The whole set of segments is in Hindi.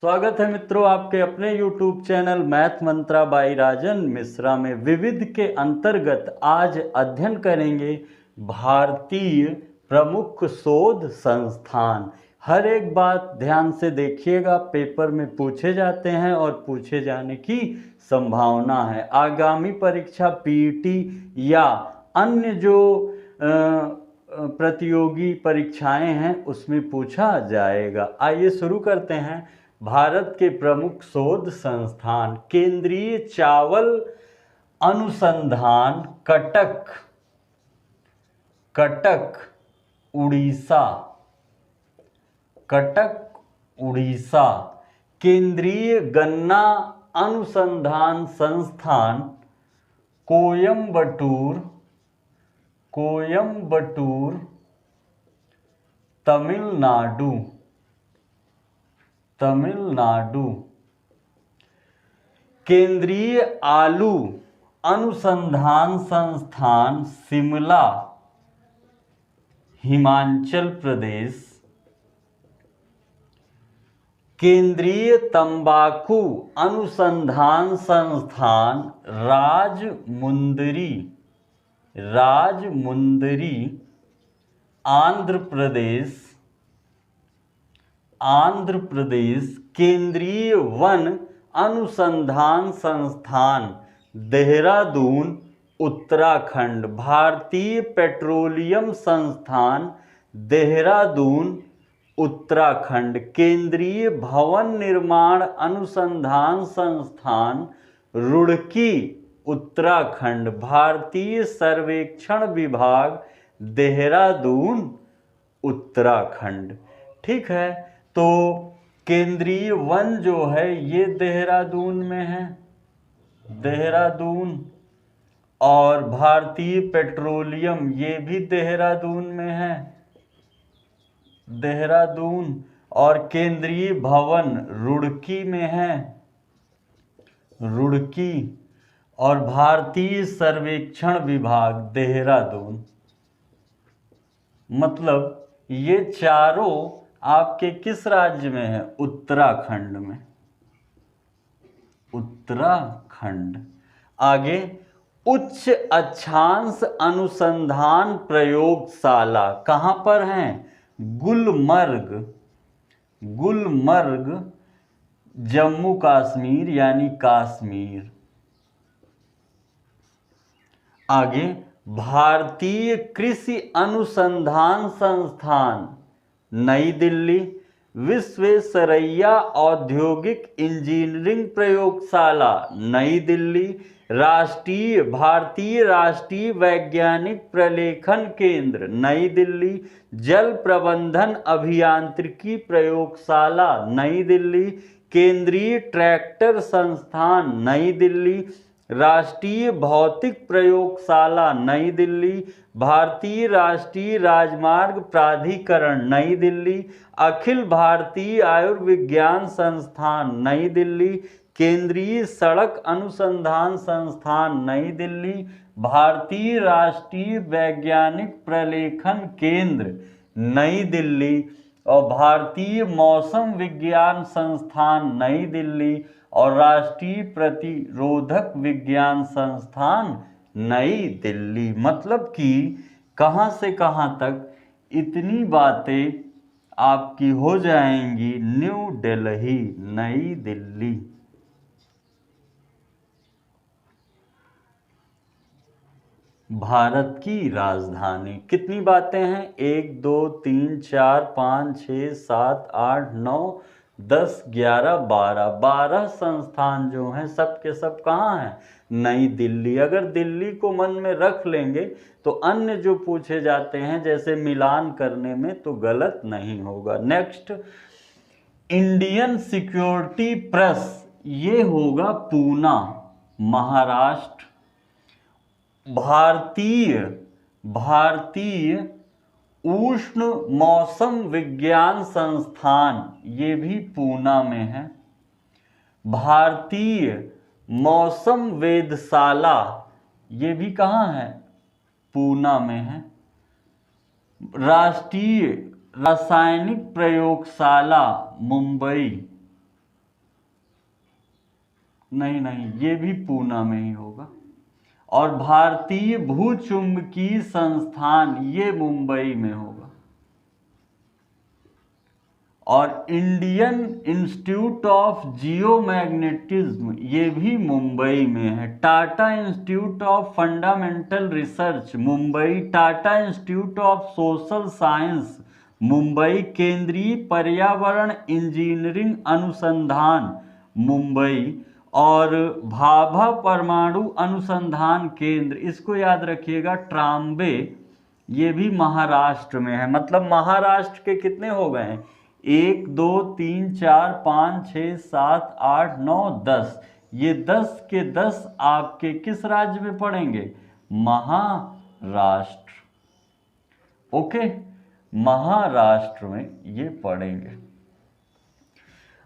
स्वागत है मित्रों आपके अपने YouTube channel math Mantra by Rajan Mishra में। विविध के अंतर्गत आज अध्ययन करेंगे भारतीय प्रमुख शोध संस्थान। हर एक बात ध्यान से देखिएगा, पेपर में पूछे जाते हैं और पूछे जाने की संभावना है। आगामी परीक्षा पीईटी या अन्य जो प्रतियोगी परीक्षाएं हैं उसमें पूछा जाएगा। आइए शुरू करते हैं। भारत के प्रमुख शोध संस्थान। केंद्रीय चावल अनुसंधान कटक उड़ीसा। केंद्रीय गन्ना अनुसंधान संस्थान कोयम्बटूर तमिलनाडु। केंद्रीय आलू अनुसंधान संस्थान शिमला हिमाचल प्रदेश। केंद्रीय तंबाकू अनुसंधान संस्थान राजमुंदरी आंध्र प्रदेश। केंद्रीय वन अनुसंधान संस्थान देहरादून उत्तराखंड। भारतीय पेट्रोलियम संस्थान देहरादून उत्तराखंड। केंद्रीय भवन निर्माण अनुसंधान संस्थान रुड़की उत्तराखंड। भारतीय सर्वेक्षण विभाग देहरादून उत्तराखंड। ठीक है, तो केंद्रीय वन जो है ये देहरादून में है, और भारतीय पेट्रोलियम ये भी देहरादून में है, और केंद्रीय भवन रुड़की में है, और भारतीय सर्वेक्षण विभाग देहरादून। मतलब ये चारों आपके किस राज्य में है? उत्तराखंड में। आगे उच्च अक्षांश अनुसंधान प्रयोगशाला कहाँ पर है? गुलमर्ग जम्मू कश्मीर यानी कश्मीर। आगे भारतीय कृषि अनुसंधान संस्थान नई दिल्ली। विश्वेश्वरैया औद्योगिक इंजीनियरिंग प्रयोगशाला नई दिल्ली। भारतीय राष्ट्रीय वैज्ञानिक प्रलेखन केंद्र नई दिल्ली। जल प्रबंधन अभियांत्रिकी प्रयोगशाला नई दिल्ली। केंद्रीय ट्रैक्टर संस्थान नई दिल्ली। राष्ट्रीय भौतिक प्रयोगशाला नई दिल्ली। भारतीय राष्ट्रीय राजमार्ग प्राधिकरण नई दिल्ली। अखिल भारतीय आयुर्विज्ञान संस्थान नई दिल्ली। केंद्रीय सड़क अनुसंधान संस्थान नई दिल्ली। भारतीय राष्ट्रीय वैज्ञानिक प्रलेखन केंद्र नई दिल्ली, और भारतीय मौसम विज्ञान संस्थान नई दिल्ली, और राष्ट्रीय प्रतिरोधक विज्ञान संस्थान नई दिल्ली। मतलब कि कहाँ से कहाँ तक इतनी बातें आपकी हो जाएंगी। न्यू दिल्ली, नई दिल्ली। भारत की राजधानी। कितनी बातें हैं? 1 2 3 4 5 6 7 8 9 10 11 12 संस्थान जो हैं सब के सब कहाँ हैं? नई दिल्ली। अगर दिल्ली को मन में रख लेंगे तो अन्य जो पूछे जाते हैं जैसे मिलान करने में तो गलत नहीं होगा। नेक्स्ट, इंडियन सिक्योरिटी प्रेस, ये होगा पूना महाराष्ट्र। भारतीय उष्ण मौसम विज्ञान संस्थान, ये भी पूना में है। भारतीय मौसम वेधशाला, ये भी कहाँ है? पूना में है। राष्ट्रीय रासायनिक प्रयोगशाला मुंबई, नहीं नहीं, ये भी पूना में ही होगा। और भारतीय भूचुंबकीय संस्थान ये मुंबई में होगा। और इंडियन इंस्टीट्यूट ऑफ जियोमैग्नेटिज्म ये भी मुंबई में है। Tata institute of fundamental research Mumbai, Tata institute of social science Mumbai, केंद्रीय पर्यावरण इंजीनियरिंग अनुसंधान मुंबई, और भाभा परमाणु अनुसंधान केंद्र, इसको याद रखिएगा, ट्राम्बे, ये भी महाराष्ट्र में है। मतलब महाराष्ट्र के कितने हो गए हैं? 1 2 3 4 5 6 7 8 9 10। ये 10 के 10 आपके किस राज्य में पड़ेंगे? महाराष्ट्र। ओके, महाराष्ट्र में ये पड़ेंगे।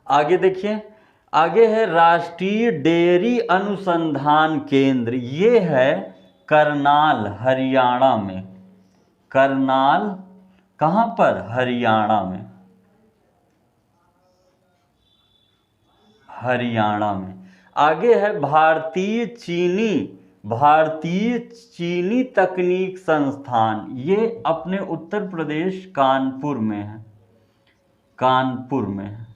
आगे देखिए, आगे है राष्ट्रीय डेयरी अनुसंधान केंद्र, ये है करनाल, हरियाणा में। करनाल कहां पर? हरियाणा में। हरियाणा में। आगे है भारतीय चीनी तकनीक संस्थान, ये अपने उत्तर प्रदेश कानपुर में है। कानपुर में है।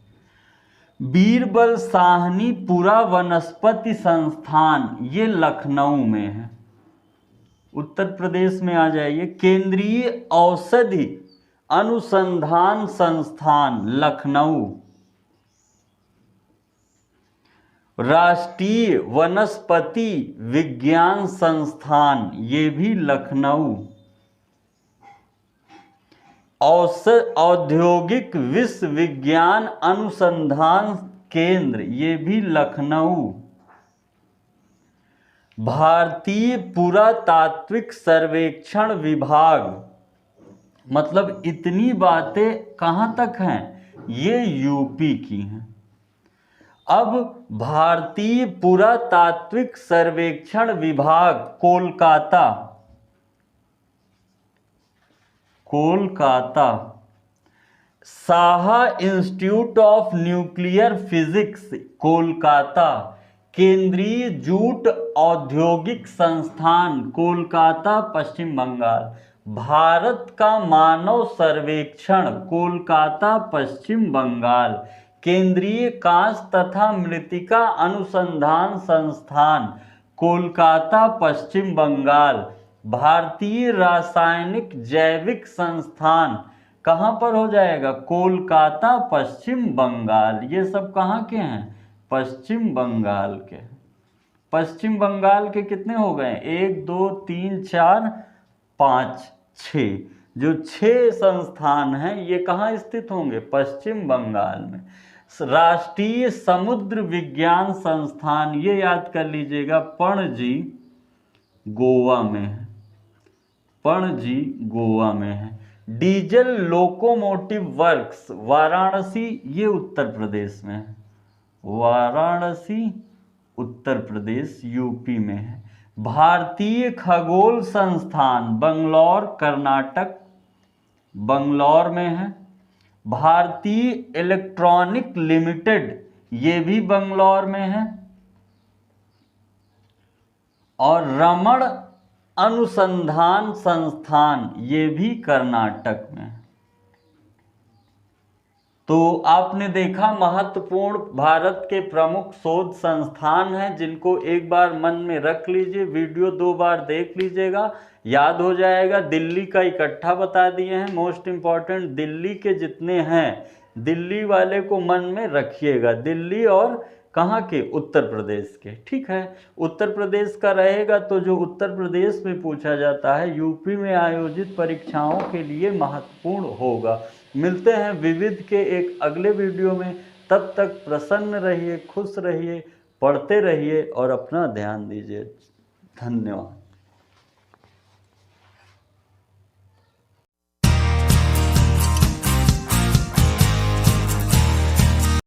बीरबल साहनी पुरा वनस्पति संस्थान, ये लखनऊ में है। उत्तर प्रदेश में आ जाइए। केंद्रीय औषधि अनुसंधान संस्थान लखनऊ। राष्ट्रीय वनस्पति विज्ञान संस्थान, ये भी लखनऊ। औद्योगिक विश्वविज्ञान अनुसंधान केंद्र, ये भी लखनऊ। भारतीय पुरातात्विक सर्वेक्षण विभाग, मतलब इतनी बातें कहां तक हैं? ये यूपी की हैं। अब भारतीय पुरातात्विक सर्वेक्षण विभाग Kolkata, Kolkata. Saha institute of nuclear physics Kolkata. केंद्रीय जूट औद्योगिक संस्थान कोलकाता, पश्चिम बंगाल। भारत का मानव सर्वेक्षण कोलकाता, पश्चिम बंगाल। केंद्रीय कांच तथा मृत्तिका अनुसंधान संस्थान कोलकाता, पश्चिम बंगाल। भारतीय रासायनिक जैविक संस्थान कहाँ पर हो जाएगा? कोलकाता, पश्चिम बंगाल। ये सब कहाँ के हैं? पश्चिम बंगाल के। पश्चिम बंगाल के कितने हो गए? 1 2 3 4 5 6। जो 6 संस्थान हैं ये कहाँ स्थित होंगे? पश्चिम बंगाल में। राष्ट्रीय समुद्र विज्ञान संस्थान, ये याद कर लीजिएगा, पणजी गोवा में है। पणजी गोवा में है। डीजल लोकोमोटिव वर्क्स वाराणसी, ये उत्तर प्रदेश में है। वाराणसी उत्तर प्रदेश, यूपी में है। भारतीय खगोल संस्थान बंगलौर, कर्नाटक, बंगलौर में है। भारतीय इलेक्ट्रॉनिक लिमिटेड, ये भी बंगलौर में है। और रमण अनुसंधान संस्थान, ये भी कर्नाटक में है। तो आपने देखा महत्वपूर्ण भारत के प्रमुख शोध संस्थान हैं, जिनको एक बार मन में रख लीजिए, वीडियो 2 बार देख लीजिएगा, याद हो जाएगा। दिल्ली का इकट्ठा बता दिए हैं, मोस्ट इम्पॉर्टेंट दिल्ली के जितने हैं, दिल्ली वाले को मन में रखिएगा। दिल्ली और कहाँ के? उत्तर प्रदेश के। ठीक है, उत्तर प्रदेश का रहेगा तो जो उत्तर प्रदेश में पूछा जाता है यूपी में आयोजित परीक्षाओं के लिए महत्वपूर्ण होगा। मिलते हैं विविध के एक अगले वीडियो में। तब तक प्रसन्न रहिए, खुश रहिए, पढ़ते रहिए और अपना ध्यान दीजिए। धन्यवाद।